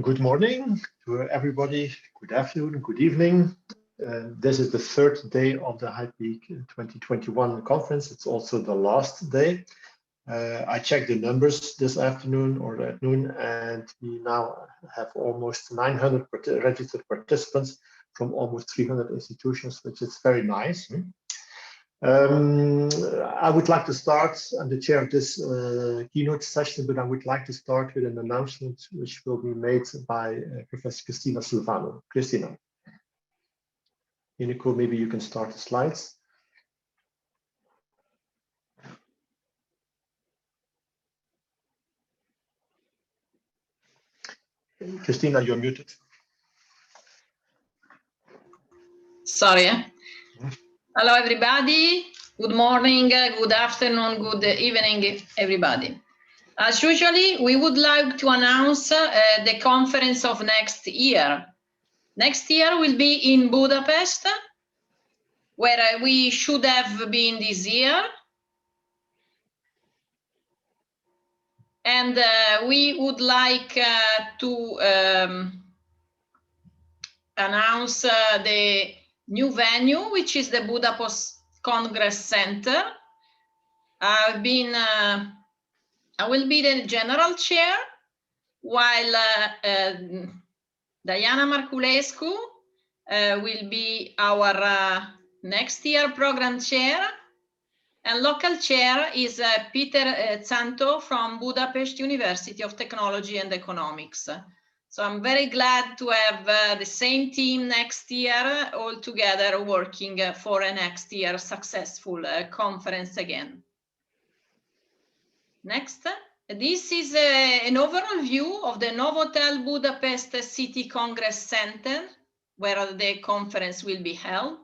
Good morning to everybody. Good afternoon, good evening. This is the third day of the HighPeak 2021 conference. It's also the last day. I checked the numbers this afternoon or at noon, and we now have almost 900 registered participants from almost 300 institutions, which is very nice. I would like to start, I'm the chair of this keynote session, but I would like to start with an announcement which will be made by Professor Cristina Silvano. Cristina. Inico, maybe you can start the slides. Cristina, you're muted. Sorry. Hello, everybody. Good morning, good afternoon, good evening, everybody. As usually, we would like to announce the conference of next year. Next year will be in Budapest, where we should have been this year. And we would like to announce the new venue, which is the Budapest Congress Center. I will be the general chair, while Diana Marculescu will be our next year program chair, and local chair is Peter Zanto from Budapest University of Technology and Economics. So I'm very glad to have the same team next year all together working for a next year successful conference again. Next. This is an overall view of the Novotel Budapest City Congress Center, where the conference will be held.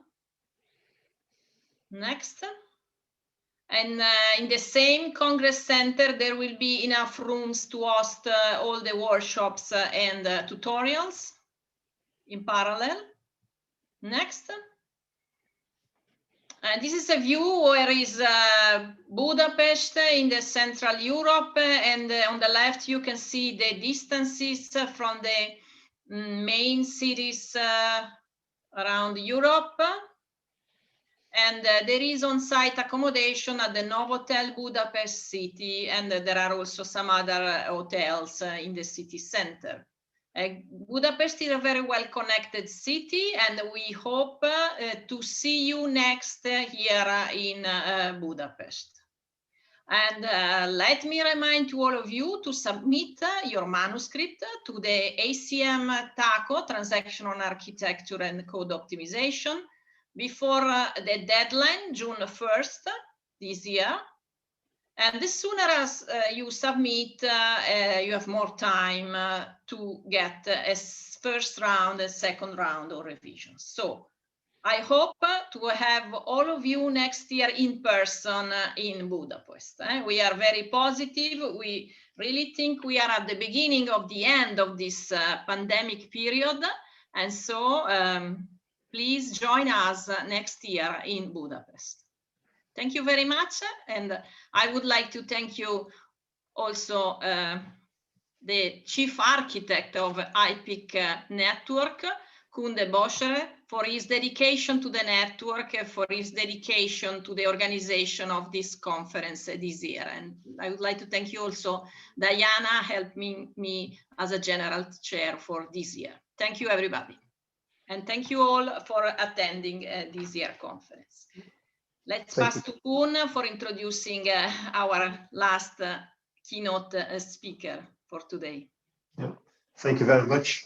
Next. And in the same Congress Center, there will be enough rooms to host all the workshops and tutorials in parallel. Next. This is a view where is Budapest in the Central Europe, and on the left you can see the distances from the main cities around Europe. And there is on-site accommodation at the Novotel Budapest city, and there are also some other hotels in the city center. Budapest is a very well-connected city, and we hope to see you next here in Budapest. And let me remind to all of you to submit your manuscript to the ACM TACO, Transactional Architecture and Code Optimization, before the deadline, June 1st this year. And the sooner as you submit, you have more time to get a first round, a second round of revisions. So I hope to have all of you next year in person in Budapest. We are very positive. We really think we are at the beginning of the end of this pandemic period. And so please join us next year in Budapest. Thank you very much, and I would like to thank you also the chief architect of HighPeak Network, Kunde Boschere, for his dedication to the network, for his dedication to the organization of this conference this year. And I would like to thank you also, Diana, helping me as a general chair for this year. Thank you, everybody. And thank you all for attending this year conference. Let's pass to Koen for introducing our last keynote speaker for today. Yeah. Thank you very much,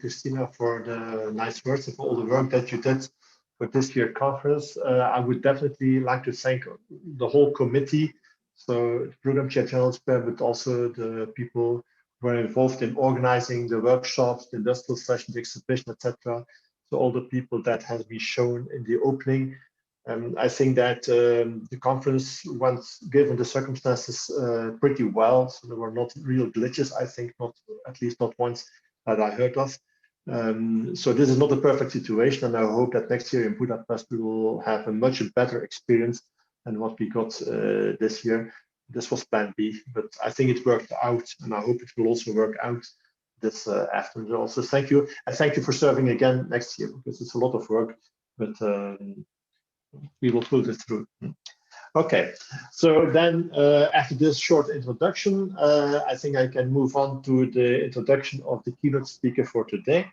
Cristina, for the nice words of all the work that you did for this year conference. I would definitely like to thank the whole committee, so the program chair, General Sper, but also the people who were involved in organizing the workshops, the industrial sessions, the exhibition, etc. So all the people that has been shown in the opening. I think that the conference, once given the circumstances, pretty well. So there were not real glitches, I think, not at least not once that I heard of. So this is not a perfect situation, and I hope that next year in Budapest we will have a much better experience than what we got this year. This was plan B, but I think it worked out, and I hope it will also work out this afternoon also. Thank you, and thank you for serving again next year, because it's a lot of work, but we will pull this through. Okay, so then after this short introduction, I think I can move on to the introduction of the keynote speaker for today.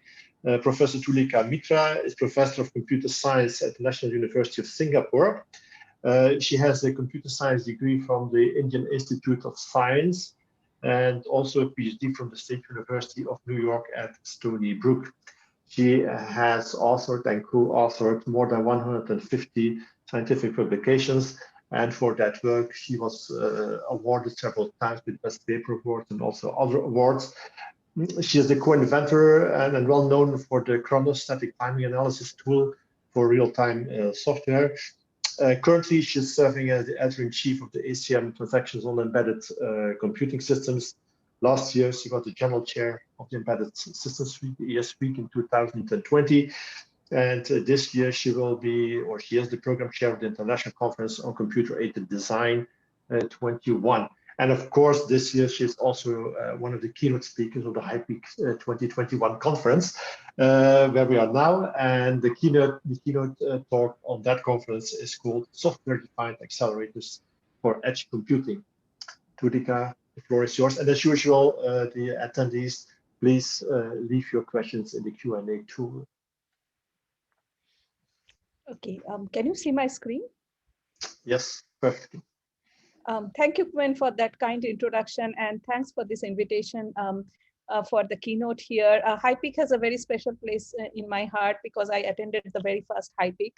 Professor Tulika Mitra is Professor of Computer Science at the National University of Singapore. She has a computer science degree from the Indian Institute of Science and also a PhD from the State University of New York at Stony Brook. She has authored and co-authored more than 150 scientific publications. And for that work, she was awarded several times with Best Paper Award and also other awards. She is the co-inventor and well known for the chronostatic timing analysis tool for real-time software. Currently, she's serving as the editor-in-chief of the ACM Transactions on Embedded Computing Systems. Last year, she got the general chair of the Embedded Systems Week, the ES Week in 2020. And this year she will be, or she is the program chair of the International Conference on Computer-Aided Design 21. And of course, this year she's also one of the keynote speakers of the HyPeak 2021 conference, where we are now. And the keynote talk on that conference is called Software-Defined Accelerators for Edge Computing. Tulika, the floor is yours. And as usual, the attendees, please leave your questions in the Q&A tool. Okay, can you see my screen? Yes, perfectly. Thank you, Quinn, for that kind introduction, and thanks for this invitation for the keynote here. HyPeak has a very special place in my heart because I attended the very first HyPeak.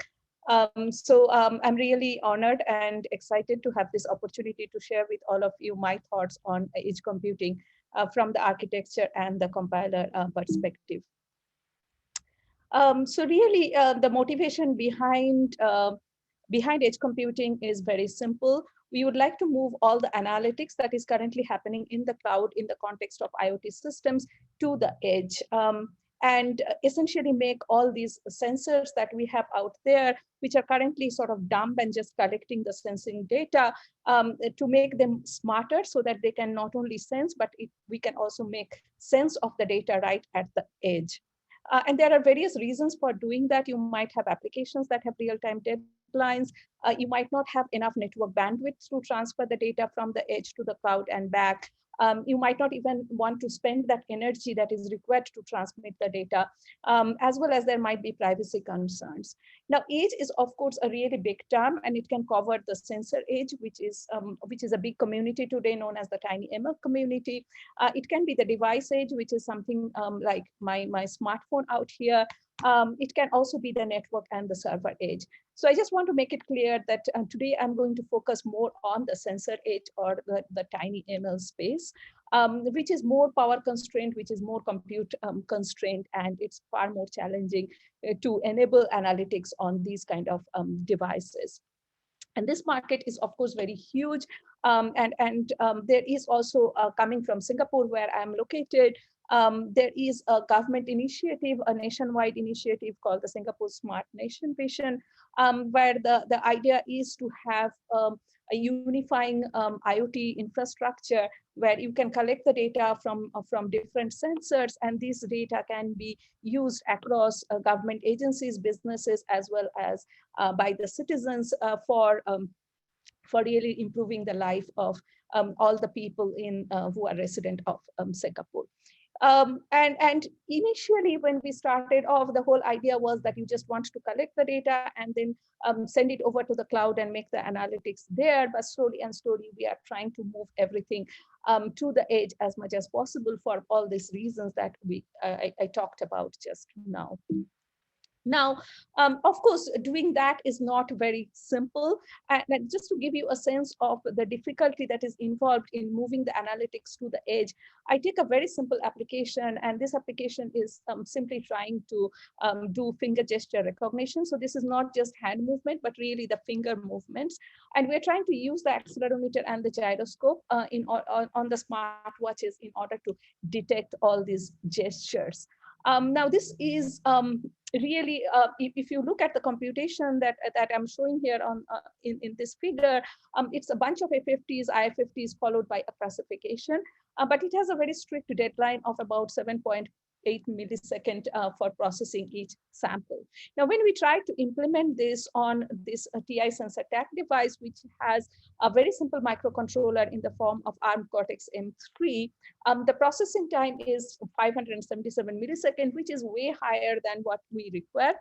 So I'm really honored and excited to have this opportunity to share with all of you my thoughts on edge computing from the architecture and the compiler perspective. So really, the motivation behind edge computing is very simple. We would like to move all the analytics that is currently happening in the cloud in the context of IoT systems to the edge, and essentially make all these sensors that we have out there, which are currently sort of dumb and just collecting the sensing data, to make them smarter so that they can not only sense, but we can also make sense of the data right at the edge. And there are various reasons for doing that. You might have applications that have real-time deadlines. You might not have enough network bandwidth to transfer the data from the edge to the cloud and back. You might not even want to spend that energy that is required to transmit the data, as well as there might be privacy concerns. Now, edge is, of course, a really big term, and it can cover the sensor edge, which is a big community today known as the TinyML community. It can be the device edge, which is something like my smartphone out here. It can also be the network and the server edge. So I just want to make it clear that today I'm going to focus more on the sensor edge or the TinyML space, which is more power constrained, which is more compute constrained, and it's far more challenging to enable analytics on these kind of devices. And this market is, of course, very huge. And there is also coming from Singapore, where I'm located, there is a government initiative, a nationwide initiative called the Singapore Smart Nation Vision, where the idea is to have a unifying IoT infrastructure where you can collect the data from different sensors, and this data can be used across government agencies, businesses, as well as by the citizens for really improving the life of all the people who are resident of Singapore. And initially, when we started off, the whole idea was that you just want to collect the data and then send it over to the cloud and make the analytics there. But slowly and slowly, we are trying to move everything to the edge as much as possible for all these reasons that I talked about just now. Now, of course, doing that is not very simple. And just to give you a sense of the difficulty that is involved in moving the analytics to the edge, I take a very simple application, and this application is simply trying to do finger gesture recognition. So this is not just hand movement, but really the finger movements. And we're trying to use the accelerometer and the gyroscope on the smartwatches in order to detect all these gestures. Now, this is really, if you look at the computation that I'm showing here on in this figure, it's a bunch of FFTs, IFFTs followed by a classification. but it has a very strict deadline of about 7.8 millisecond for processing each sample. Now, when we try to implement this on this TI sensor tag device, which has a very simple microcontroller in the form of ARM Cortex-M3, the processing time is 577 milliseconds, which is way higher than what we require.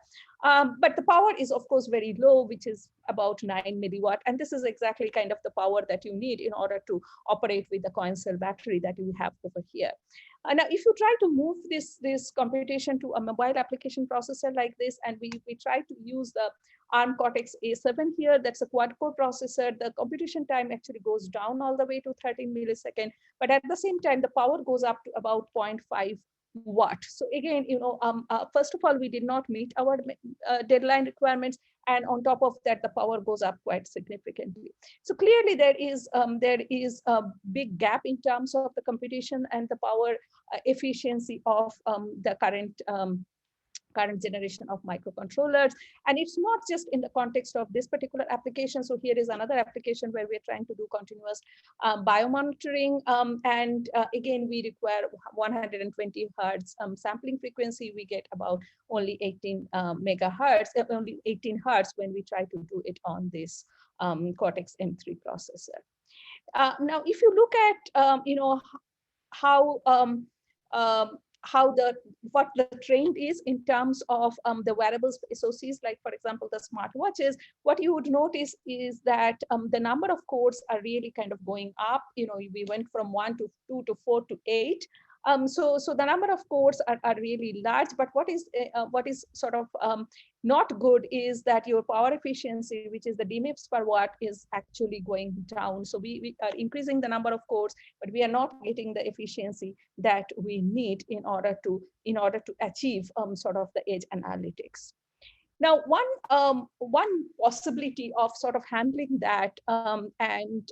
But the power is, of course, very low, which is about 9 milliwatt. And this is exactly kind of the power that you need in order to operate with the coin cell battery that you have over here. Now, if you try to move this computation to a mobile application processor like this, and we try to use the ARM Cortex-A7 here, that's a quad-core processor, the computation time actually goes down all the way to 13 milliseconds, but at the same time, the power goes up to about 0.5 watt. So again, first of all, we did not meet our deadline requirements, and on top of that, the power goes up quite significantly. So clearly, there is a big gap in terms of the computation and the power efficiency of the current generation of microcontrollers. And it's not just in the context of this particular application. So here is another application where we're trying to do continuous biomonitoring. And again, we require 120 hertz sampling frequency. We get about only 18 megahertz, only 18 hertz when we try to do it on this Cortex-M3 processor. Now, if you look at, what the trend is in terms of the wearables SoCs, like for example, the smartwatches, what you would notice is that the number of cores are really kind of going up. We went from 1 to 2 to 4 to 8. So the number of cores are really large, but what is sort of not good is that your power efficiency, which is the DMIPS per watt, is actually going down. So we are increasing the number of cores, but we are not getting the efficiency that we need in order to achieve sort of the edge analytics. Now, one possibility of sort of handling that and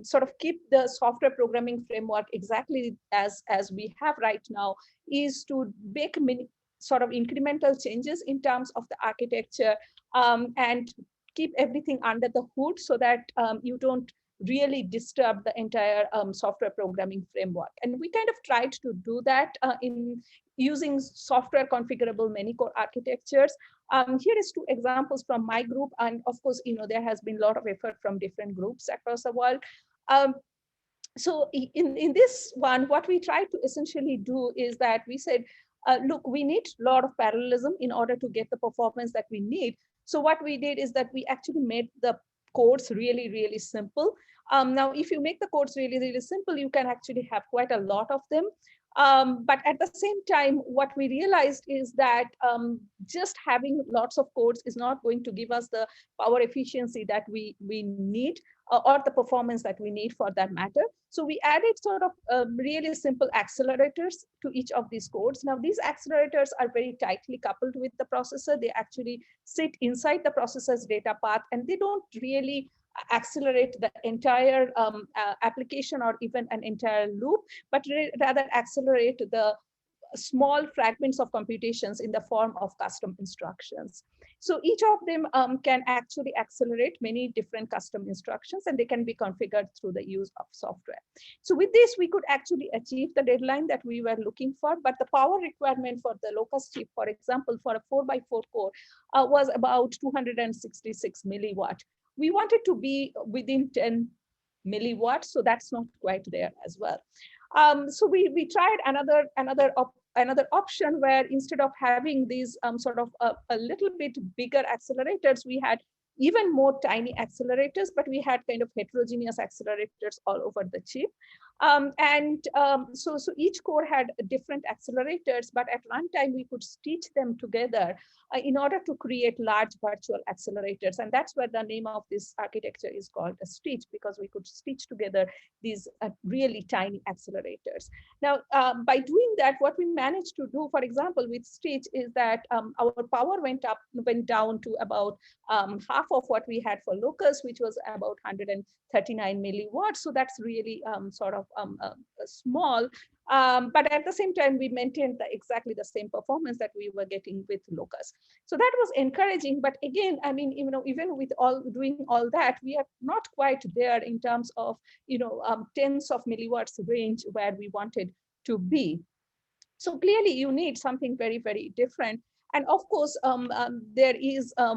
sort of keep the software programming framework exactly as we have right now is to make sort of incremental changes in terms of the architecture and keep everything under the hood so that you don't really disturb the entire software programming framework. And we kind of tried to do that in using software configurable many core architectures. Here is 2 examples from my group. And of course, there has been a lot of effort from different groups across the world. So in this one, what we tried to essentially do is that we said, look, we need a lot of parallelism in order to get the performance that we need. So what we did is that we actually made the codes really, really simple. Now, if you make the codes really, really simple, you can actually have quite a lot of them. But at the same time, what we realized is that just having lots of codes is not going to give us the power efficiency that we need or the performance that we need for that matter. So we added sort of really simple accelerators to each of these codes. Now, these accelerators are very tightly coupled with the processor. They actually sit inside the processor's data path, and they don't really accelerate the entire application or even an entire loop, but rather accelerate the small fragments of computations in the form of custom instructions. So each of them can actually accelerate many different custom instructions, and they can be configured through the use of software. So with this, we could actually achieve the deadline that we were looking for, but the power requirement for the Locus chip, for example, for a 4x4 core was about 266 milliwatt. We wanted to be within 10 milliwatts, so that's not quite there as well. So we tried another option where instead of having these sort of a little bit bigger accelerators, we had even more tiny accelerators, but we had kind of heterogeneous accelerators all over the chip. So each core had different accelerators, but at runtime, we could stitch them together in order to create large virtual accelerators. And that's where the name of this architecture is called a stitch, because we could stitch together these really tiny accelerators. Now, by doing that, what we managed to do, for example, with stitch is that our power went down to about half of what we had for Locus, which was about 139 milliwatts. So that's really sort of small, but at the same time, we maintained exactly the same performance that we were getting with Locus. So that was encouraging. But again, I mean, even with doing all that, we are not quite there in terms of, tens of milliwatts range where we wanted to be. So clearly you need something very, very different. And of course, there is a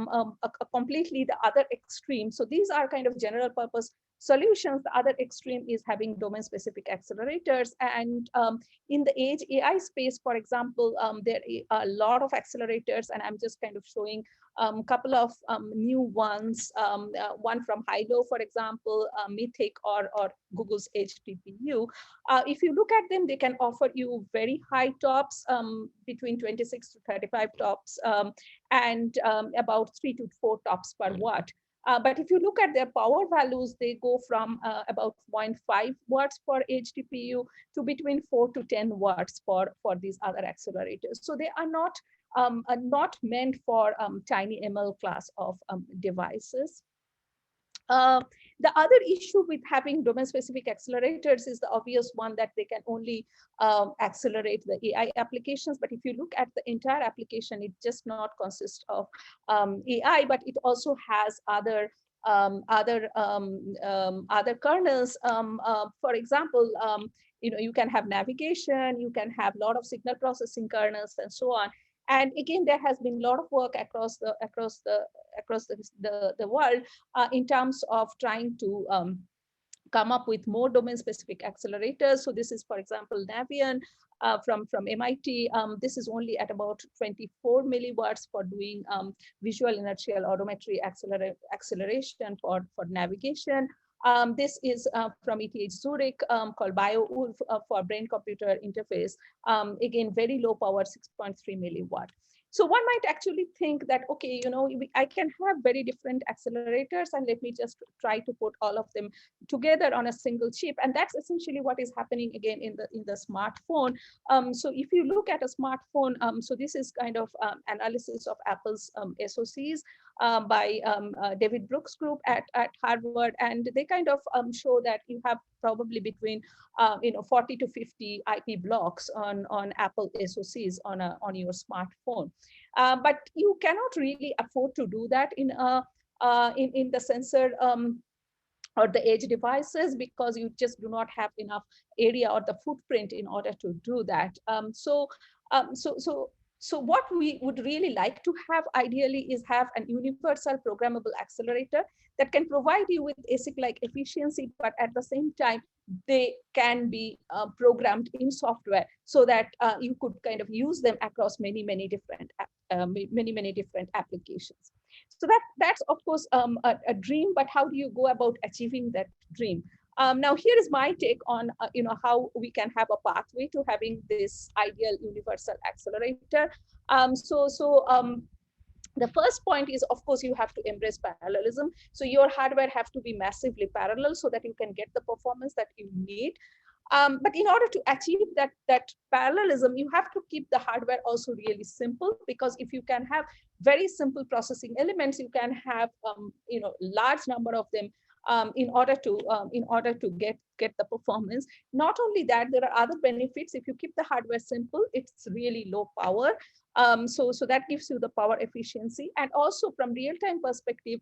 completely the other extreme. So these are kind of general purpose solutions. The other extreme is having domain specific accelerators. And in the Edge AI space, for example, there are a lot of accelerators, and I'm just kind of showing a couple of new ones, one from Hilo, for example, Mythic, or Google's Edge TPU. If you look at them, they can offer you very high tops, between 26 to 35 tops, and about 3 to 4 tops per watt. But if you look at their power values, they go from about 0.5 watts for Edge TPU to between 4 to 10 watts for these other accelerators. So they are not meant for tiny ML class of devices. The other issue with having domain-specific accelerators is the obvious one that they can only accelerate the AI applications. But if you look at the entire application, it just not consists of AI, but it also has other kernels. For example, you can have navigation, you can have a lot of signal processing kernels, and so on. And again, there has been a lot of work across the world in terms of trying to come up with more domain-specific accelerators. So this is, for example, Navion from MIT. This is only at about 24 milliwatts for doing visual inertial odometry acceleration for navigation. This is from ETH Zurich called BioWolf for brain-computer interface. Again, very low power, 6.3 milliwatt. So one might actually think that, okay, I can have very different accelerators, and let me just try to put all of them together on a single chip. And that's essentially what is happening again in the smartphone. So if you look at a smartphone, so this is kind of analysis of Apple's SoCs by David Brooks Group at Harvard, and they kind of show that you have probably between 40 to 50 IP blocks on Apple SoCs on your smartphone. But you cannot really afford to do that in the sensor or the edge devices, because you just do not have enough area or the footprint in order to do that. So what we would really like to have ideally is have an universal programmable accelerator that can provide you with ASIC-like efficiency, but at the same time, they can be programmed in software so that you could kind of use them across many different applications. So that's of course a dream, but how do you go about achieving that dream? Now here is my take on how we can have a pathway to having this ideal universal accelerator. The first point is, of course, you have to embrace parallelism. So your hardware have to be massively parallel so that you can get the performance that you need. But in order to achieve that parallelism, you have to keep the hardware also really simple, because if you can have very simple processing elements, you can have large number of them in order to get the performance. Not only that, there are other benefits. If you keep the hardware simple, it's really low power. So that gives you the power efficiency, and also from real-time perspective,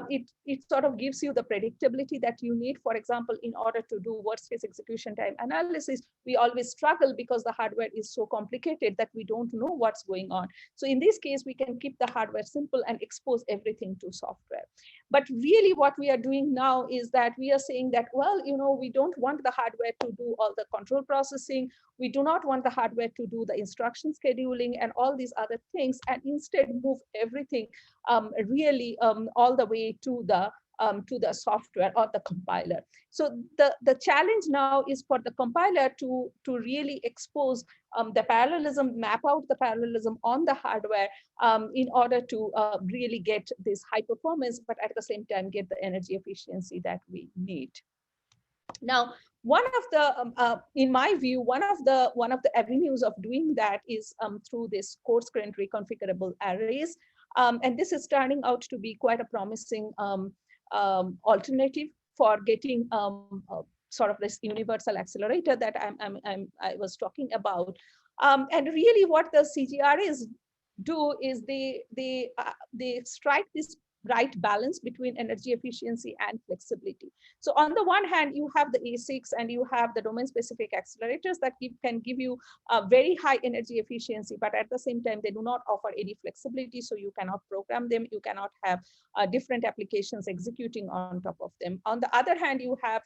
it sort of gives you the predictability that you need. For example, in order to do worst-case execution time analysis, we always struggle because the hardware is so complicated that we don't know what's going on. So in this case, we can keep the hardware simple and expose everything to software. But really what we are doing now is that we are saying that, well, we don't want the hardware to do all the control processing. We do not want the hardware to do the instruction scheduling and all these other things, and instead move everything really all the way to the software or the compiler. So the challenge now is for the compiler to really expose the parallelism, map out the parallelism on the hardware in order to really get this high performance, but at the same time get the energy efficiency that we need. Now, one of the, in my view, one of the avenues of doing that is through this coarse grained reconfigurable arrays. And this is turning out to be quite a promising alternative for getting sort of this universal accelerator that I was talking about. And really what the CGRAs do is they strike this right balance between energy efficiency and flexibility. So on the one hand, you have the ASICs and you have the domain-specific accelerators that can give you a very high energy efficiency, but at the same time, they do not offer any flexibility, so you cannot program them, you cannot have different applications executing on top of them. On the other hand, you have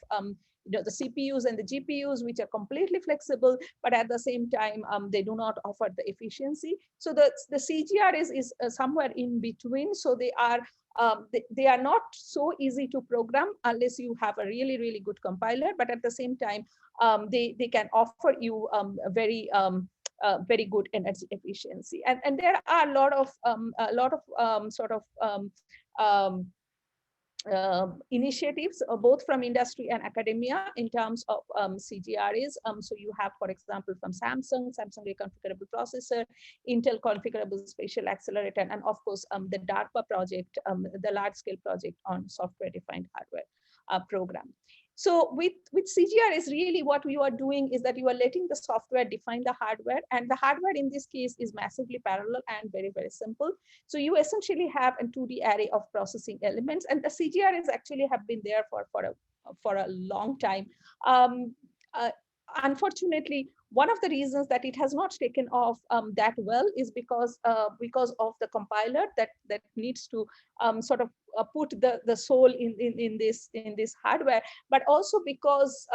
the CPUs and the GPUs, which are completely flexible, but at the same time, they do not offer the efficiency. So the CGR is somewhere in between. So they are not so easy to program unless you have a really, really good compiler, but at the same time, they can offer you a very very good energy efficiency. And there are a lot of initiatives, both from industry and academia in terms of CGRAs. So you have, for example, from Samsung reconfigurable processor, Intel configurable spatial accelerator, and of course, the DARPA project, the large scale project on software defined hardware program. So with CGR is really what you are doing is that you are letting the software define the hardware, and the hardware in this case is massively parallel and very, very simple. So you essentially have a 2D array of processing elements, and the CGRs actually have been there for a long time. Unfortunately, one of the reasons that it has not taken off that well is because of the compiler that needs to sort of put the soul in this hardware, but also because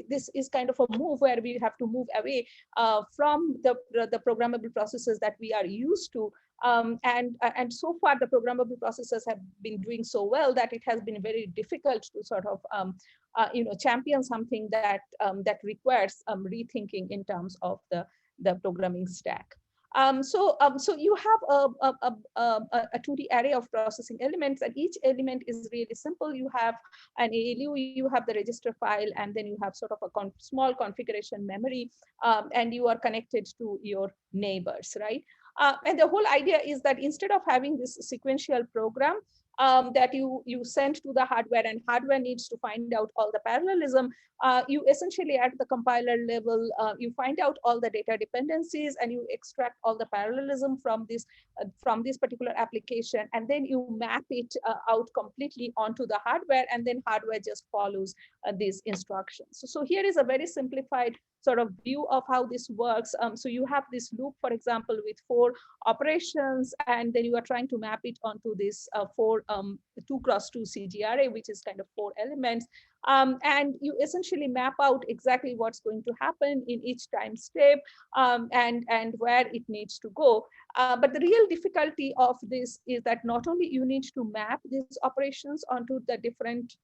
this is kind of a move where we have to move away from the programmable processors that we are used to. And so far, the programmable processors have been doing so well that it has been very difficult to sort of champion something that requires rethinking in terms of the programming stack. So you have a 2D array of processing elements, and each element is really simple. You have an ALU, you have the register file, and then you have sort of a small configuration memory, and you are connected to your neighbors, right? And the whole idea is that instead of having this sequential program that you send to the hardware, and hardware needs to find out all the parallelism, you essentially at the compiler level, you find out all the data dependencies and you extract all the parallelism from this particular application, and then you map it out completely onto the hardware, and then hardware just follows these instructions. So here is a very simplified sort of view of how this works. So you have this loop, for example, with 4 operations, and then you are trying to map it onto this 2x2 CGRA, which is kind of 4 elements. And you essentially map out exactly what's going to happen in each time step and where it needs to go. But the real difficulty of this is that not only you need to map these operations onto the different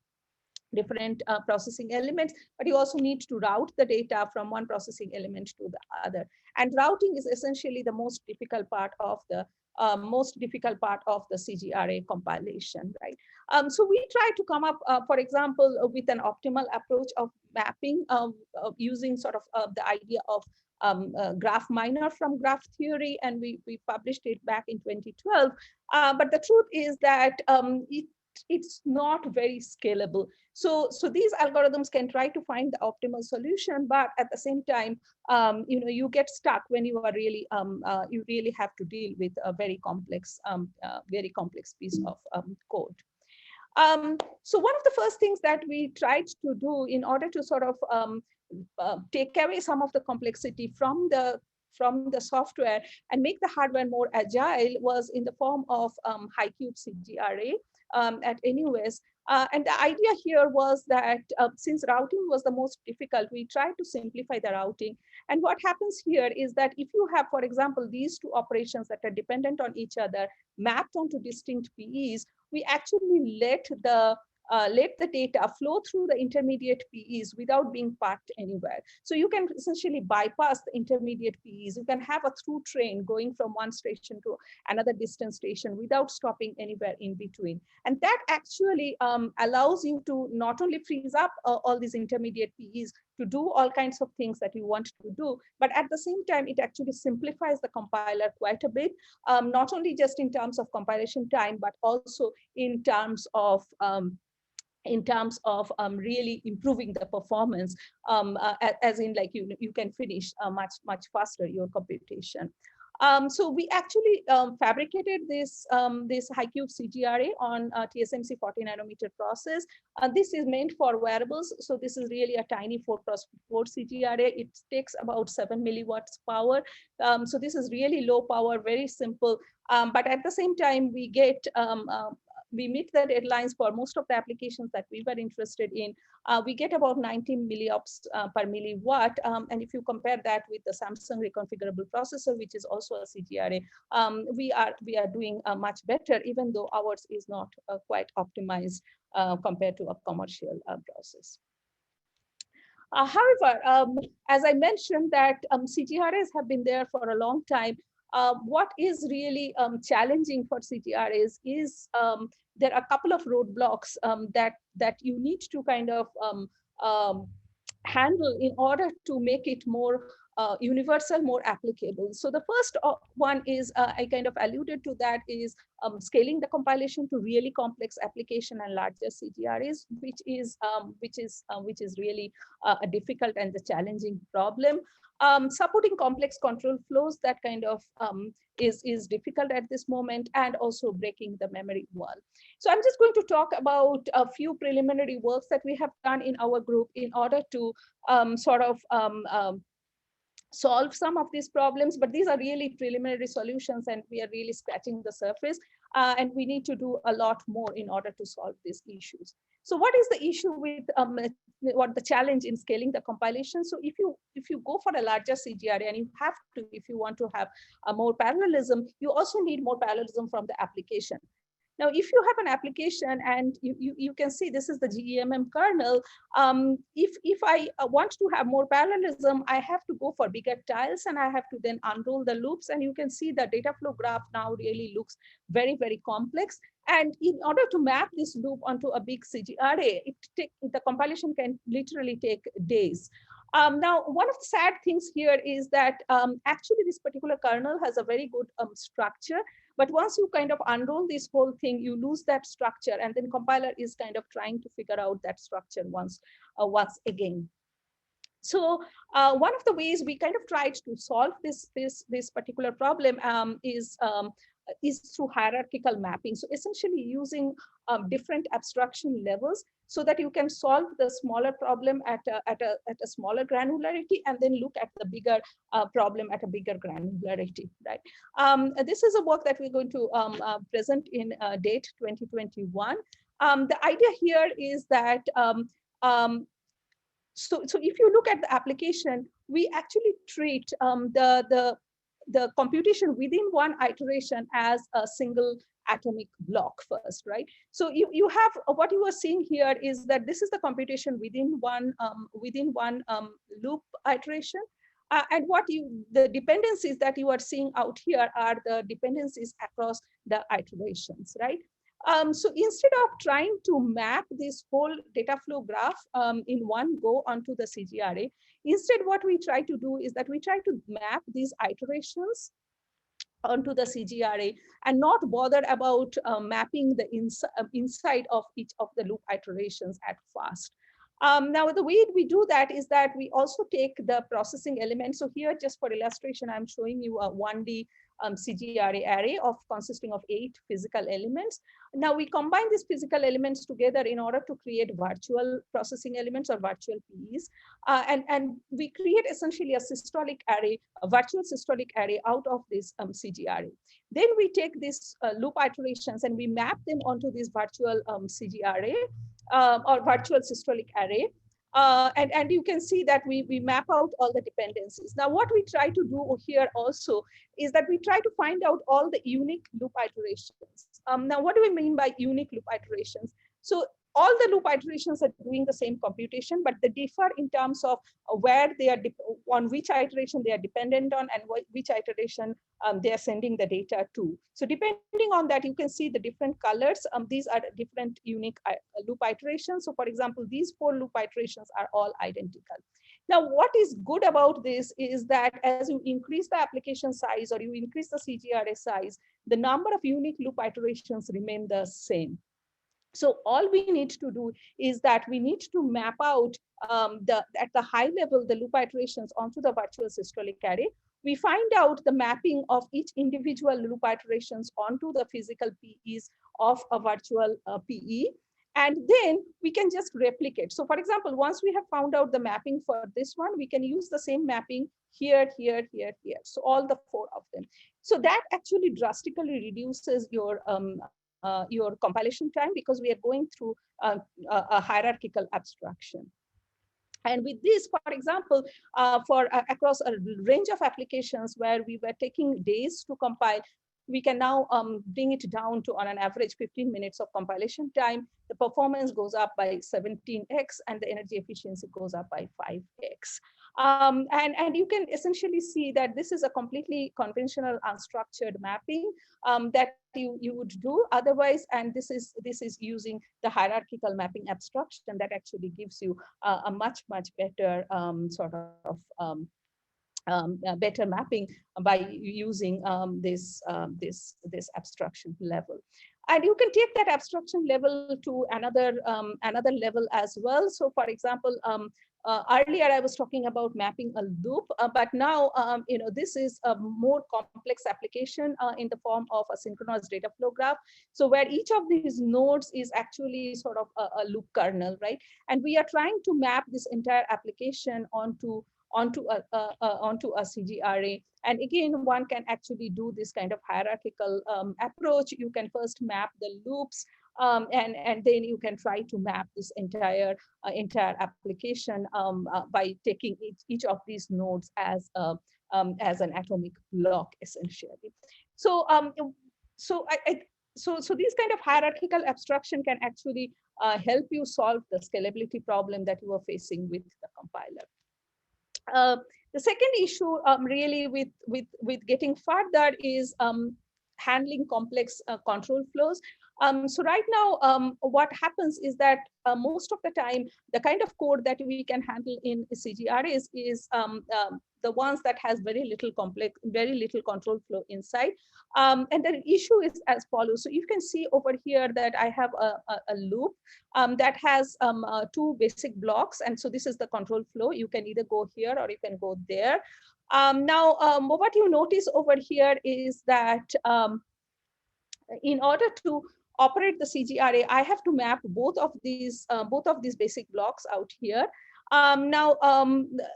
processing elements, but you also need to route the data from one processing element to the other. And routing is essentially the most difficult part of the CGRA compilation, right? So we try to come up, for example, with an optimal approach of mapping using sort of the idea of graph miner from graph theory, and we published it back in 2012. But the truth is that it's not very scalable. So these algorithms can try to find the optimal solution, but at the same time, you get stuck when you are really you really have to deal with a very complex piece of code. So one of the first things that we tried to do in order to sort of take away some of the complexity from the software and make the hardware more agile was in the form of HighCube CGRA at NUS. And the idea here was that since routing was the most difficult, we tried to simplify the routing. And what happens here is that if you have, for example, these 2 operations that are dependent on each other mapped onto distinct PEs, we actually let the data flow through the intermediate PEs without being parked anywhere. So you can essentially bypass the intermediate PEs. You can have a through train going from one station to another distant station without stopping anywhere in between. And that actually allows you to not only freeze up all these intermediate PEs to do all kinds of things that you want to do, but at the same time, it actually simplifies the compiler quite a bit, not only just in terms of compilation time, but also in terms of in terms of really improving the performance, as in like you can finish much faster your computation. So we actually fabricated this HighCube CGRA on TSMC 40 nanometer process. This is meant for wearables. So this is really a tiny 4x4 CGRA. It takes about 7 milliwatts power. So this is really low power, very simple. But at the same time, we meet the deadlines for most of the applications that we were interested in. We get about 19 milliops per milliwatt. And if you compare that with the Samsung reconfigurable processor, which is also a CGRA, we are doing much better, even though ours is not quite optimized compared to a commercial process. However, as I mentioned that CGRAs have been there for a long time. What is really challenging for CGRAs is there are a couple of roadblocks that you need to kind of handle in order to make it more universal, more applicable. So the first one is, I kind of alluded to that, is scaling the compilation to really complex application and larger CGRAs, which is really a difficult and a challenging problem. Supporting complex control flows, that kind of is difficult at this moment, and also breaking the memory wall. So I'm just going to talk about a few preliminary works that we have done in our group in order to solve some of these problems, but these are really preliminary solutions and we are really scratching the surface, and we need to do a lot more in order to solve these issues. So what is the issue with what the challenge in scaling the compilation? So if you go for a larger CGRA, and you have to, if you want to have a more parallelism, you also need more parallelism from the application. Now, if you have an application and you can see this is the GEMM kernel, if I want to have more parallelism, I have to go for bigger tiles and I have to then unroll the loops. And you can see the data flow graph now really looks very, very complex. And in order to map this loop onto a big CGRA, the compilation can literally take days. Now, one of the sad things here is that actually this particular kernel has a very good structure, but once you kind of unroll this whole thing, you lose that structure, and then compiler is kind of trying to figure out that structure once again. So one of the ways we kind of tried to solve this particular problem is through hierarchical mapping. So essentially using different abstraction levels so that you can solve the smaller problem at a smaller granularity, and then look at the bigger problem at a bigger granularity, right? This is a work that we're going to present in date 2021. The idea here is that so if you look at the application, we actually treat the computation within one iteration as a single atomic block first, right? So you have what you are seeing here is that this is the computation within one loop iteration, and the dependencies that you are seeing out here are the dependencies across the iterations, right? So instead of trying to map this whole data flow graph in one go onto the CGRA, instead what we try to do is that we try to map these iterations onto the CGRA and not bother about mapping the inside of each of the loop iterations at fast. Now, the way we do that is that we also take the processing elements. So here, just for illustration, I'm showing you a 1D CGRA array consisting of 8 physical elements. Now we combine these physical elements together in order to create virtual processing elements or virtual PEs. And we create essentially a systolic array, a virtual systolic array out of this CGRA. Then we take these loop iterations and we map them onto this virtual CGRA or virtual systolic array. And you can see that we map out all the dependencies. Now, what we try to do here also is that we try to find out all the unique loop iterations. Now, what do we mean by unique loop iterations? So all the loop iterations are doing the same computation, but they differ in terms of where they are, on which iteration they are dependent on, and which iteration they are sending the data to. So depending on that, you can see the different colors. These are different unique loop iterations. So for example, these 4 loop iterations are all identical. Now, what is good about this is that as you increase the application size or you increase the CGRA size, the number of unique loop iterations remain the same. So all we need to do is that we need to map out at the high level, the loop iterations onto the virtual systolic array. We find out the mapping of each individual loop iterations onto the physical PEs of a virtual PE. And then we can just replicate. So for example, once we have found out the mapping for this one, we can use the same mapping here, here, here, here. So all the 4 of them. So that actually drastically reduces your compilation time, because we are going through a hierarchical abstraction. And with this, for example, across a range of applications where we were taking days to compile, we can now bring it down to, on an average, 15 minutes of compilation time. The performance goes up by 17x, and the energy efficiency goes up by 5x. And you can essentially see that this is a completely conventional unstructured mapping that you would do otherwise, and this is using the hierarchical mapping abstraction that actually gives you a much better better mapping by using this abstraction level. And you can take that abstraction level to another level as well. So for example, earlier I was talking about mapping a loop, but now this is a more complex application in the form of a synchronous data flow graph. So where each of these nodes is actually sort of a loop kernel, right? And we are trying to map this entire application onto a CGRA. And again, one can actually do this kind of hierarchical approach. You can first map the loops, and then you can try to map this entire application by taking each of these nodes as an atomic block, essentially. So so these kind of hierarchical abstraction can actually help you solve the scalability problem that you are facing with the compiler. The second issue really with getting further is handling complex control flows. So right now, what happens is that most of the time, the kind of code that we can handle in CGRAs is the ones that has very little control flow inside. And the issue is as follows. So you can see over here that I have a loop that has 2 basic blocks. And so this is the control flow. You can either go here or you can go there. Now, what you notice over here is that in order to operate the CGRA, I have to map both of these basic blocks out here. Now,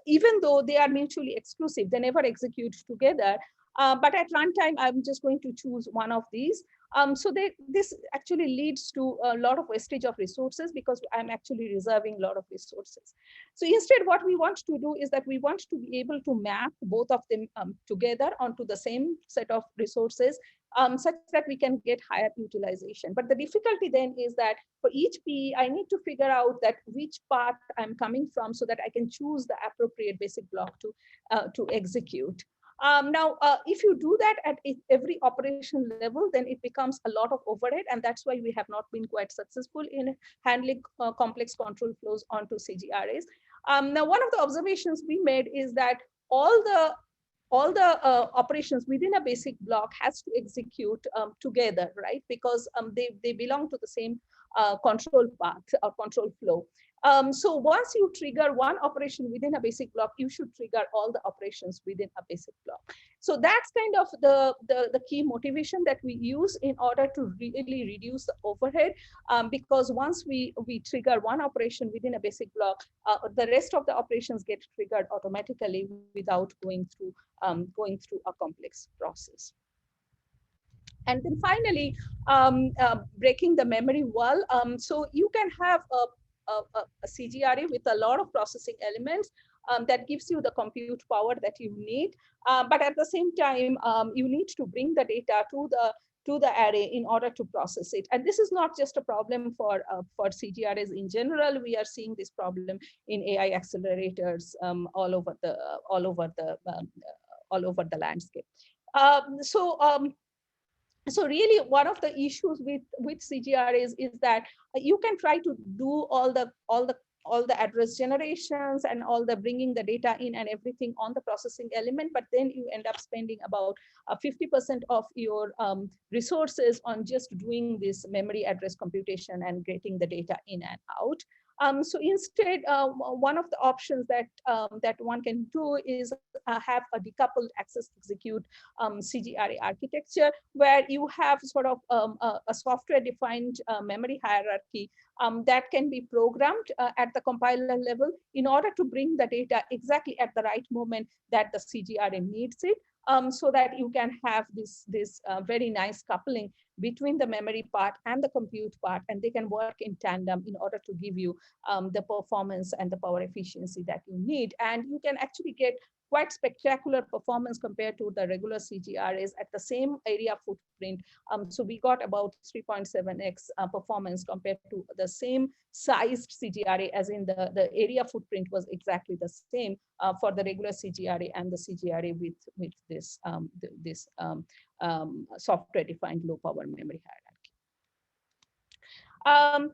even though they are mutually exclusive, they never execute together. But at runtime, I'm just going to choose one of these. So this actually leads to a lot of wastage of resources, because I'm actually reserving a lot of resources. So instead, what we want to do is that we want to be able to map both of them together onto the same set of resources, such that we can get higher utilization. But the difficulty then is that for each PE, I need to figure out that which path I'm coming from so that I can choose the appropriate basic block to execute. Now, if you do that at every operation level, then it becomes a lot of overhead, and that's why we have not been quite successful in handling complex control flows onto CGRAs. Now, one of the observations we made is that all the operations within a basic block has to execute together, right? Because they belong to the same control path or control flow. So once you trigger one operation within a basic block, you should trigger all the operations within a basic block. So that's kind of the key motivation that we use in order to really reduce the overhead, because once we trigger one operation within a basic block, the rest of the operations get triggered automatically without going through a complex process. And then finally, breaking the memory wall. So you can have a CGRA with a lot of processing elements that gives you the compute power that you need. But at the same time, you need to bring the data to the array in order to process it. And this is not just a problem for CGRAs in general. We are seeing this problem in AI accelerators all over the landscape. So really, one of the issues with CGRAs is that you can try to do all the all the address generations and all the bringing the data in and everything on the processing element, but then you end up spending about 50% of your resources on just doing this memory address computation and getting the data in and out. So instead, one of the options that that one can do is have a decoupled access execute CGRA architecture, where you have sort of a software-defined memory hierarchy that can be programmed at the compiler level in order to bring the data exactly at the right moment that the CGRA needs it. So that you can have this very nice coupling between the memory part and the compute part, and they can work in tandem in order to give you the performance and the power efficiency that you need. And you can actually get quite spectacular performance compared to the regular CGRAs at the same area footprint. So we got about 3.7x performance compared to the same sized CGRA, as in the area footprint was exactly the same for the regular CGRA and the CGRA with this software-defined low-power memory hierarchy.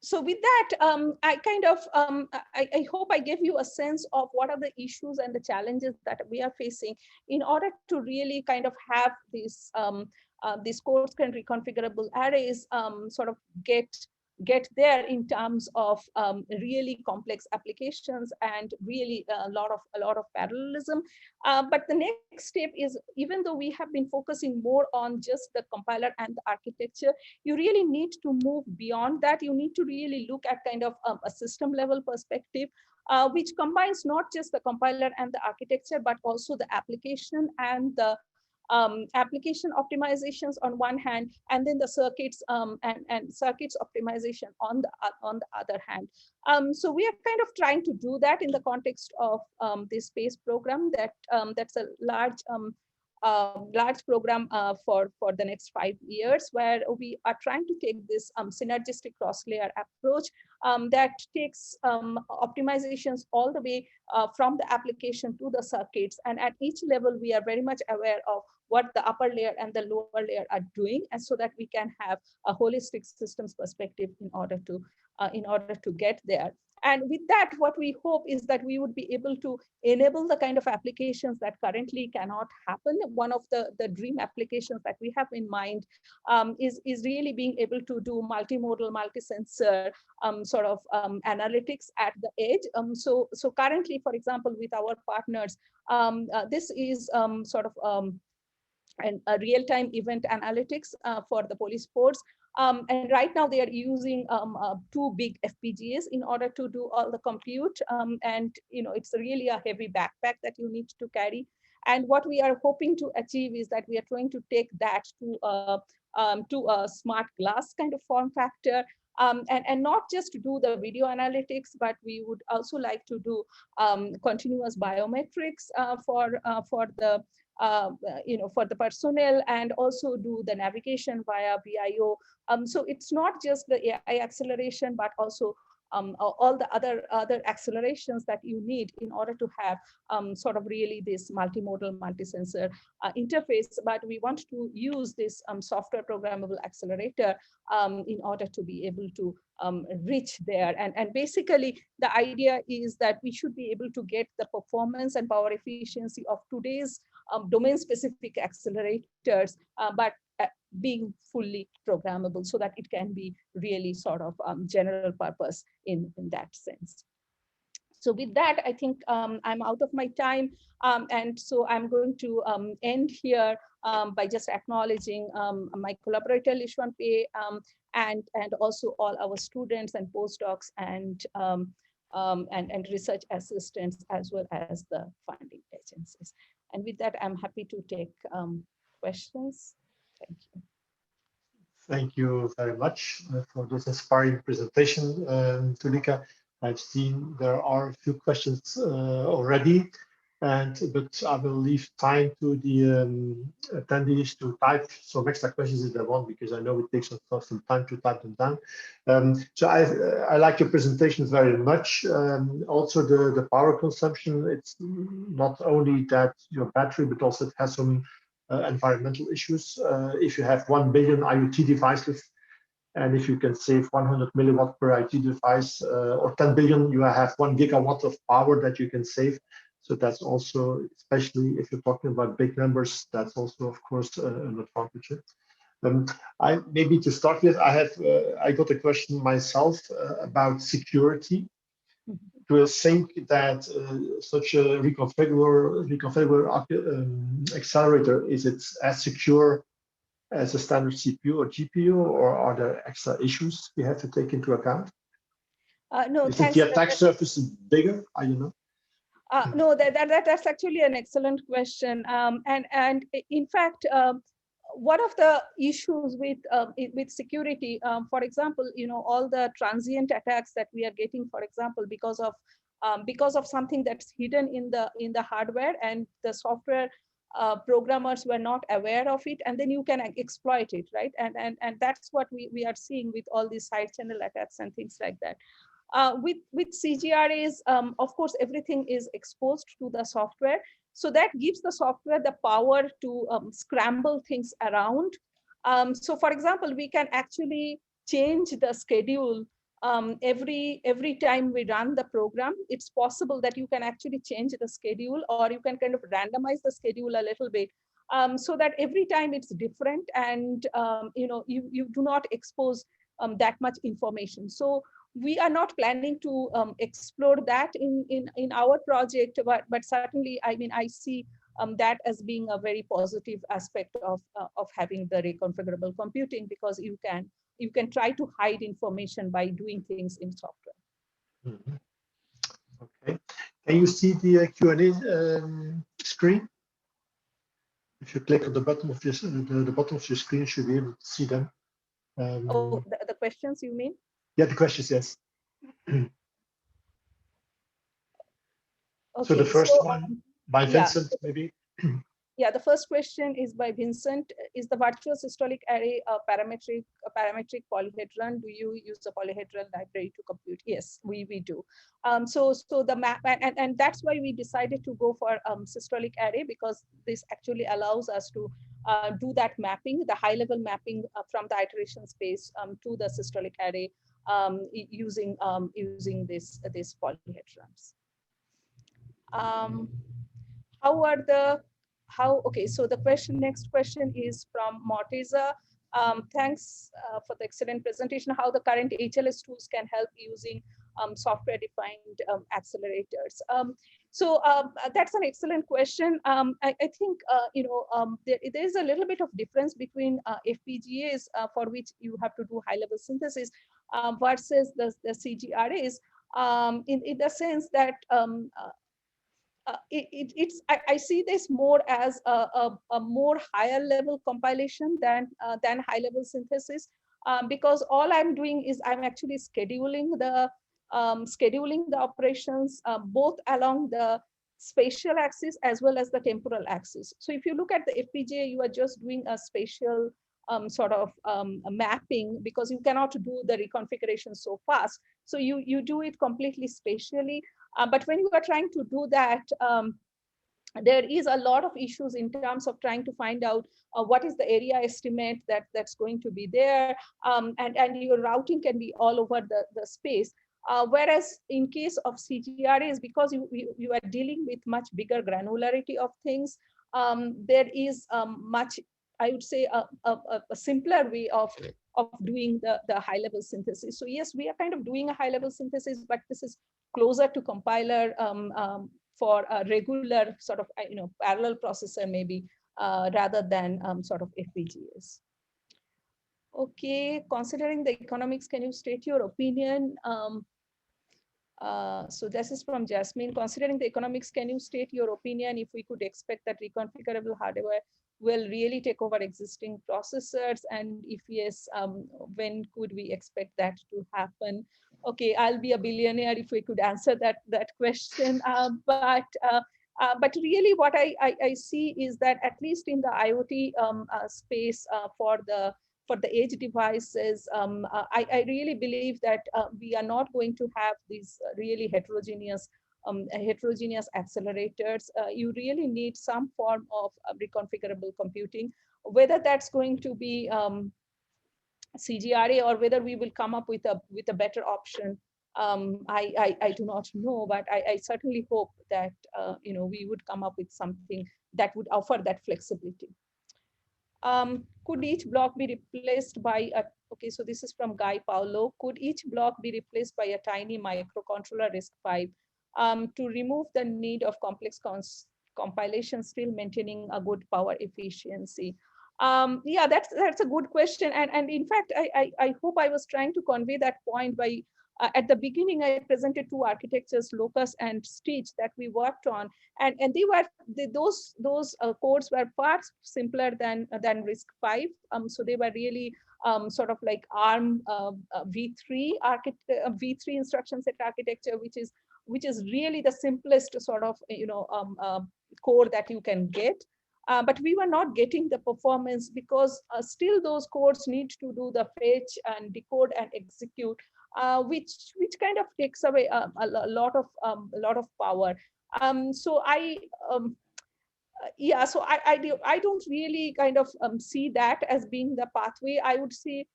So with that, I kind of, I hope I gave you a sense of what are the issues and the challenges that we are facing in order to really kind of have this, these coarse grained reconfigurable arrays sort of get there in terms of really complex applications and really a lot of parallelism. But the next step is, even though we have been focusing more on just the compiler and the architecture, you really need to move beyond that. You need to really look at kind of a system level perspective, which combines not just the compiler and the architecture, but also the application and the application optimizations on one hand, and then the circuits and circuits optimization on the other hand. So we are kind of trying to do that in the context of this SPACE program that's a large program for the next 5 years, where we are trying to take this synergistic cross-layer approach that takes optimizations all the way from the application to the circuits. And at each level, we are very much aware of what the upper layer and the lower layer are doing, and so that we can have a holistic systems perspective in order to get there. And with that, what we hope is that we would be able to enable the kind of applications that currently cannot happen. One of the dream applications that we have in mind is really being able to do multimodal, multi-sensor sort of analytics at the edge. So currently, for example, with our partners, this is sort of a real-time event analytics for the police force. And right now they are using 2 big FPGAs in order to do all the compute. And it's really a heavy backpack that you need to carry. And what we are hoping to achieve is that we are trying to take that to a smart glass kind of form factor. And not just to do the video analytics, but we would also like to do continuous biometrics for the for the personnel, and also do the navigation via VIO. So it's not just the AI acceleration, but also all the other accelerations that you need in order to have sort of really this multimodal, multi-sensor interface. But we want to use this software programmable accelerator in order to be able to reach there. And basically, the idea is that we should be able to get the performance and power efficiency of today's domain-specific accelerators, but being fully programmable, so that it can be really sort of general purpose in that sense. So with that, I think I'm out of my time. And so I'm going to end here by just acknowledging my collaborator, Lishwan Pei, and also all our students and postdocs and research assistants, as well as the funding agencies. And with that, I'm happy to take questions. Thank you. Thank you very much for this inspiring presentation, Tulika. I've seen there are a few questions already, but I will leave time to the attendees to type some extra questions if they want, because I know it takes some time to type them down. So I like your presentation very much. Also the power consumption, it's not only that your battery, but also it has some environmental issues. If you have 1 billion IoT devices And if you can save 100 milliwatt per IT device or 10 billion, you have 1 gigawatt of power that you can save. So that's also, especially if you're talking about big numbers, that's also, of course, an advantage. I maybe to start with, I got a question myself about security. Do you think that such a reconfigurable accelerator, is it as secure as a standard CPU or GPU, or are there extra issues we have to take into account? No, is thanks. it the attack surface bigger? I don't know. No, that's actually an excellent question. And in fact, one of the issues with security, for example, all the transient attacks that we are getting, for example, because of something that's hidden in the hardware, and the software programmers were not aware of it, and then you can exploit it, right? And that's what we are seeing with all these side channel attacks and things like that. With CGRAs, of course, everything is exposed to the software. So that gives the software the power to scramble things around. So for example, we can actually change the schedule every time we run the program. It's possible that you can actually change the schedule, or you can kind of randomize the schedule a little bit, so that every time it's different, and you do not expose that much information. So we are not planning to explore that in our project, but certainly, I mean, I see that as being a very positive aspect of having the reconfigurable computing, because you can try to hide information by doing things in software. Mm-hmm. Okay, can you see the Q&A screen? If you click on the bottom of the bottom of your screen, you should be able to see them. Oh, the questions you mean? Yeah, the questions, yes. Okay, So the first one by Vincent, maybe. Yeah, the first question is by Vincent. Is the virtual systolic array a parametric polyhedron? Do you use the polyhedron library to compute? Yes, we do. So the map, and that's why we decided to go for systolic array, because this actually allows us to do that mapping, the high level mapping from the iteration space to the systolic array using this polyhedrons. Okay, so the next question is from Morteza. Thanks for the excellent presentation. How the current HLS tools can help using software-defined accelerators. So that's an excellent question. I think there is a little bit of difference between FPGAs for which you have to do high-level synthesis versus the CGRAs, in the sense that I see this more as a more higher level compilation than high level synthesis, because all I'm doing is I'm actually scheduling the operations both along the spatial axis as well as the temporal axis. So if you look at the FPGA, you are just doing a spatial sort of mapping, because you cannot do the reconfiguration so fast. So you do it completely spatially. But when you are trying to do that, there is a lot of issues in terms of trying to find out what is the area estimate that's going to be there, and your routing can be all over the space. Whereas in case of CGRAs, because you are dealing with much bigger granularity of things, there is much, I would say, a simpler way of doing the high level synthesis. So yes, we are kind of doing a high level synthesis, but this is closer to compiler for a regular sort of parallel processor maybe, rather than sort of FPGAs. Okay, considering the economics, can you state your opinion? So this is from Jasmine. Considering the economics, can you state your opinion if we could expect that reconfigurable hardware will really take over existing processors? And if yes, when could we expect that to happen? Okay, I'll be a billionaire if we could answer that question. But really what I see is that at least in the IoT space for the edge devices, I really believe that we are not going to have these really heterogeneous accelerators. You really need some form of reconfigurable computing, whether that's going to be CGRA, or whether we will come up with a better option. I do not know, but I certainly hope that we would come up with something that would offer that flexibility. Could each block be replaced by a, okay, so this is from Guy Paolo. Could each block be replaced by a tiny microcontroller RISC-V to remove the need of complex compilation, still maintaining a good power efficiency? Yeah, that's a good question. And in fact, I hope I was trying to convey that point by at the beginning, I presented two architectures, Locus and Stitch, that we worked on, and those codes were far simpler than RISC-V. So they were really sort of like ARM V3 V3 instruction set architecture, which is really the simplest sort of core that you can get. But we were not getting the performance because still those codes need to do the fetch and decode and execute, which kind of takes away a lot of power. So yeah, so I don't really kind of see that as being the pathway. I would see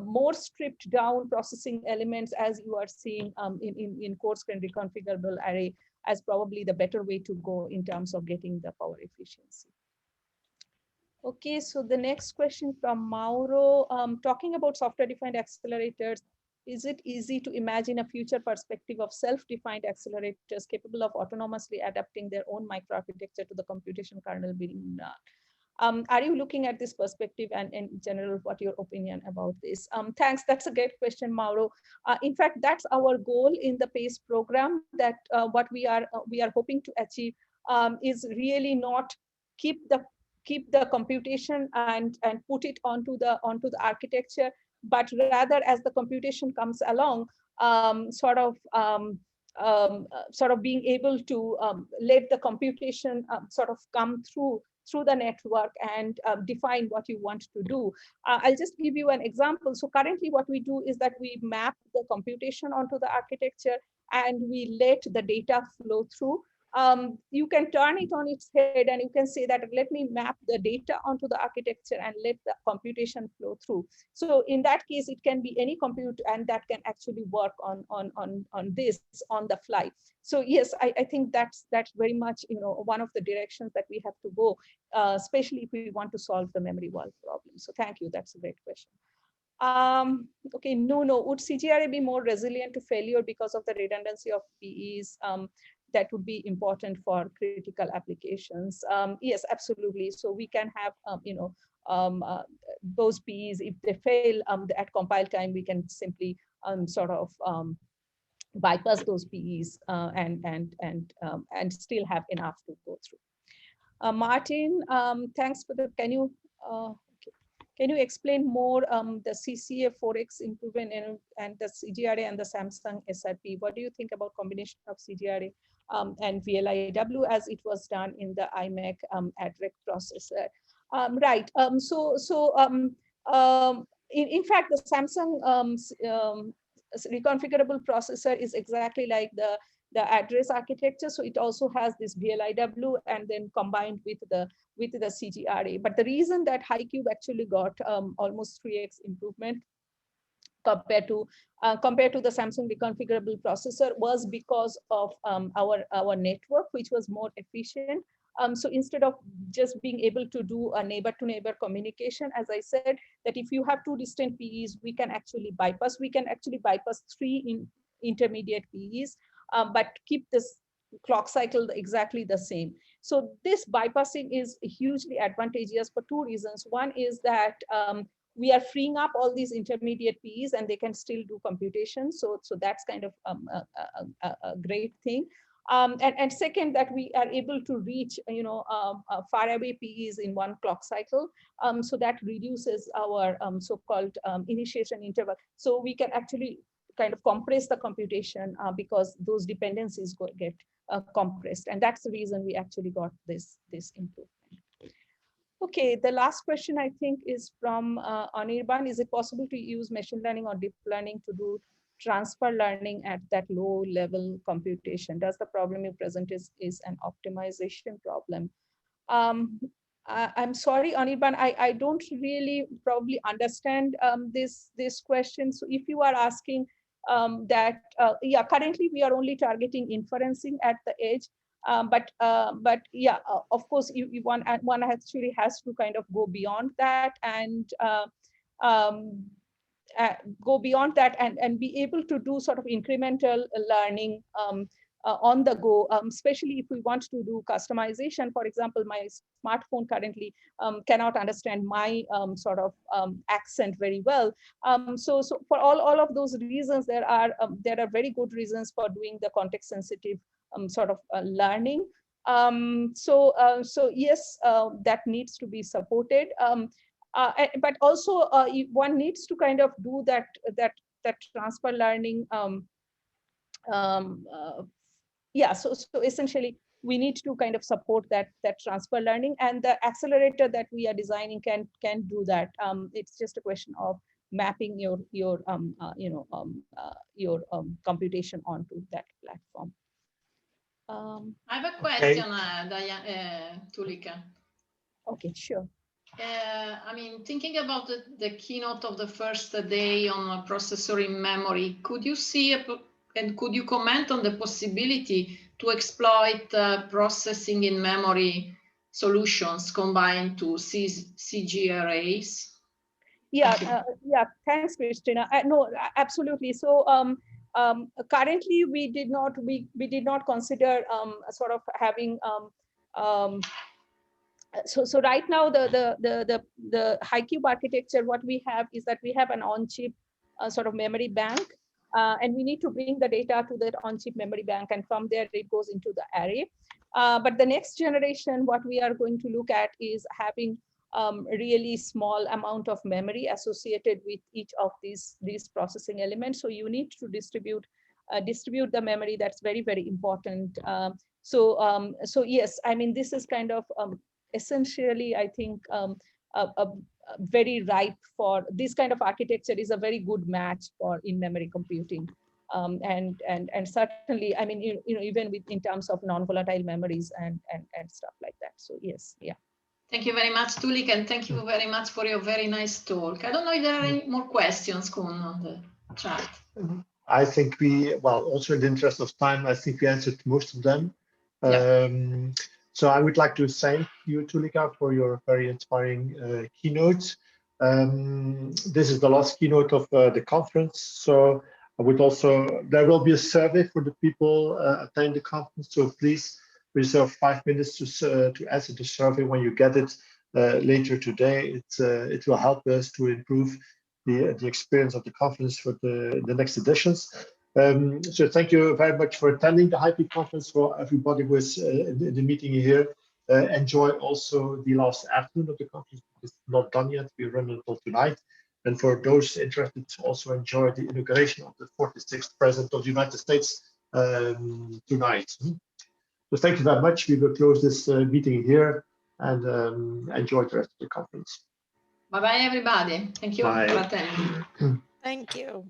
more stripped down processing elements, as you are seeing in coarse grained reconfigurable array, as probably the better way to go in terms of getting the power efficiency. Okay, so the next question from Mauro, talking about software-defined accelerators, is it easy to imagine a future perspective of self-defined accelerators capable of autonomously adapting their own microarchitecture to the computation kernel being done? Are you looking at this perspective, and in general, what your opinion about this? Thanks, that's a great question, Mauro. In fact, that's our goal in the PACE program, that what we are hoping to achieve is really not keep the computation and put it onto the architecture, but rather as the computation comes along, sort of being able to let the computation sort of come through the network and define what you want to do. I'll just give you an example. So currently what we do is that we map the computation onto the architecture and we let the data flow through. You can turn it on its head and you can say that let me map the data onto the architecture and let the computation flow through. So in that case, it can be any compute and that can actually work on this on the fly. So yes, I think that's very much one of the directions that we have to go, especially if we want to solve the memory wall problem. So thank you, that's a great question. Okay, no, would CGRA be more resilient to failure because of the redundancy of PEs? That would be important for critical applications. Yes, absolutely. So we can have, those PEs, if they fail at compile time, we can simply sort of bypass those PEs and still have enough to go through. Martin, thanks for the, can you explain more the CCA 4X improvement and the CGRA and the Samsung SRP? What do you think about combination of CGRA and VLIW as it was done in the IMEC ADREC processor? Right. In fact, the Samsung reconfigurable processor is exactly like the address architecture. So it also has this VLIW and then combined with the CGRA. But the reason that HighCube actually got almost 3x improvement compared to the Samsung reconfigurable processor was because of our network, which was more efficient. So instead of just being able to do a neighbor-to-neighbor communication, as I said, that if you have two distant PEs, we can actually bypass 3 intermediate PEs, but keep this clock cycle exactly the same. So this bypassing is hugely advantageous for two reasons. One is that we are freeing up all these intermediate PEs and they can still do computation. So that's kind of a great thing. And second, that we are able to reach far away PEs in one clock cycle. So that reduces our so-called initiation interval. So we can actually kind of compress the computation because those dependencies get compressed. And that's the reason we actually got this improvement. Okay, the last question I think is from Anirban. Is it possible to use machine learning or deep learning to do transfer learning at that low level computation? Does the problem you present is an optimization problem? I'm sorry, Anirban, I don't really probably understand this question. So if you are asking that, yeah, currently we are only targeting inferencing at the edge. But yeah, of course, one actually has to kind of go beyond that and um, go beyond that and be able to do sort of incremental learning on the go, especially if we want to do customization. For example, my smartphone currently cannot understand my sort of accent very well. So for all of those reasons, there are very good reasons for doing the context sensitive sort of learning. So yes, that needs to be supported. But also one needs to kind of do that transfer learning. Yeah, so essentially we need to kind of support that transfer learning, and the accelerator that we are designing can do that. It's just a question of mapping your computation onto that platform. I have a question, Tulika. Okay, sure. I mean, thinking about the keynote of the first day on processor in memory, could you see and could you comment on the possibility to exploit processing in memory solutions combined to CG arrays? Yeah, yeah. Thanks, Christina. No, absolutely. So currently, we did not consider sort of having. So right now, the HighCube architecture, what we have is that we have an on-chip sort of memory bank, and we need to bring the data to that on-chip memory bank, and from there it goes into the array. But the next generation, what we are going to look at is having really small amount of memory associated with each of these processing elements. So you need to distribute the memory. That's very, very important. So yes, I mean, this is kind of essentially, I think, a very ripe for this kind of architecture is a very good match for in-memory computing. And certainly, I mean, even in terms of non-volatile memories and stuff like that. So yes, yeah. Thank you very much, Tulika, and thank you very much for your very nice talk. I don't know if there are any more questions, Kun, on the chat. I think also in the interest of time, I think we answered most of them. Yeah. So I would like to thank you, Tulika, for your very inspiring keynote. This is the last keynote of the conference. So I would also, there will be a survey for the people attending the conference. So please reserve 5 minutes to answer the survey when you get it later today. It will help us to improve the experience of the conference for the next editions. So thank you very much for attending the HighPeak conference. For everybody who is in the meeting here, enjoy also the last afternoon of the conference. It's not done yet. We run until tonight. And for those interested, also enjoy the inauguration of the 46th President of the United States tonight. So thank you very much. We will close this meeting here and enjoy the rest of the conference. Bye-bye, everybody. Thank you for attending. Thank you.